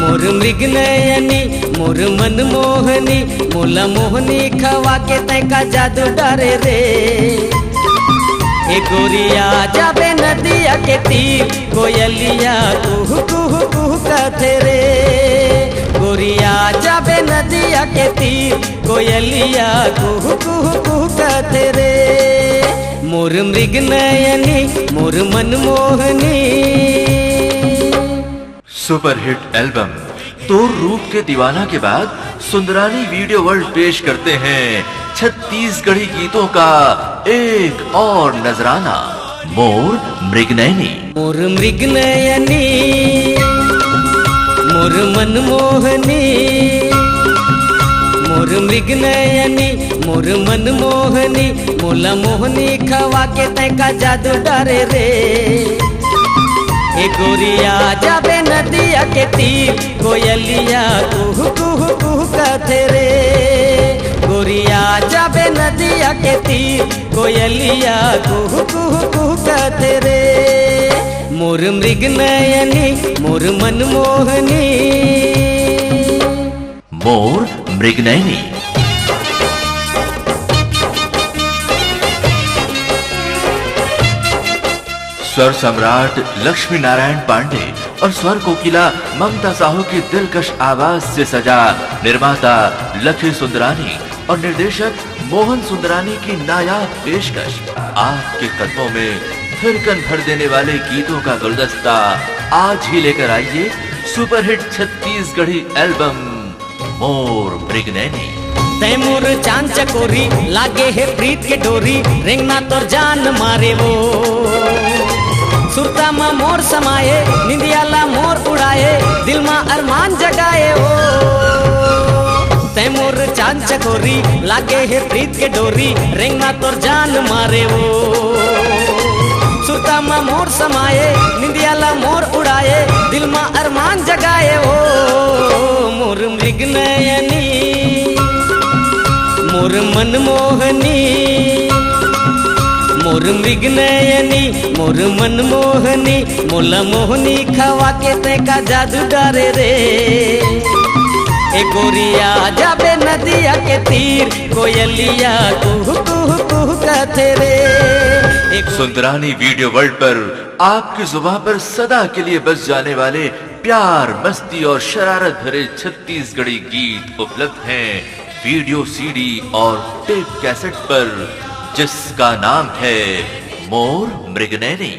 मोर मृगनयनी मोर मनमोहनी मोला मोहनी खवा के तैका जादू डरे रे। ए गोरिया जाबे नदिया के तीर कोयलिया कुहू कुहू कुहू कहते रे। गोरिया जाबे नदिया के तीर कोयलिया कुहू कुहू कुहू कहते रे। मोर मृगनयनी मोर मनमोहनी। सुपरहिट एल्बम तोर रूप के दीवाना के बाद सुंदरानी वीडियो वर्ल्ड पेश करते हैं छत्तीसगढ़ी गीतों का एक और नजराना, मोर मृगनयनी। मोर मृगनयनी मोर मनमोहनी मोर मृगनयनी मोर मनमोहनी मोला मोहनी खवा के तैका जादू डरे रे। ए गोरिया जाबे नदिया के तीर कोयलिया कुहू कुहू कुहू कहते रे। गोरिया जाबे नदिया के तीर कोयलिया कुहू कुहू कुहू कहते रे। मोर मृगनयनी मोर मनमोहनी। मोर मृगनयनी। स्वर सम्राट लक्ष्मी नारायण पांडे और स्वर कोकिला ममता साहू की दिलकश आवाज से सजा निर्माता लक्ष्मी सुंदरानी और निर्देशक मोहन सुंदरानी की नायाब पेशकश आपके कदमों में थिरकन भर देने वाले गीतों का गुलदस्ता आज ही लेकर आइए सुपरहिट छत्तीसगढ़ी एल्बम मोर मृगनयनी। तैमूर चांद चकोरी लागे है प्रीत के डोरी रेंगना तोर जान मारे वो। सुरता मा मोर समाये निंदियाला मोर उड़ाए दिल मा अरमान जगाए ओ। तैमूर चांद चकोरी लागे है प्रीत के डोरी रेंगना तोर जान मारे वो। सुरता मा मोर समाये निंदियाला मोर उड़ाए दिल मा अरमान जगाए ओ। मोर मृगनयनी मोर मनमोहनी मोर मृगनयनी मोर मनमोहनी मोला मोहनी खवा के तैका जादू डरे रे। ए गोरिया जाबे नदिया के तीर कोयलिया कुहू कुहू कुहू कहते रे। सुंदरानी वीडियो वर्ल्ड पर आपकी जुबान पर सदा के लिए बस जाने वाले प्यार मस्ती और शरारत भरे छत्तीसगढ़ी गीत उपलब्ध हैं वीडियो सीडी और टेप कैसेट पर, जिसका नाम है मोर मृगनयनी।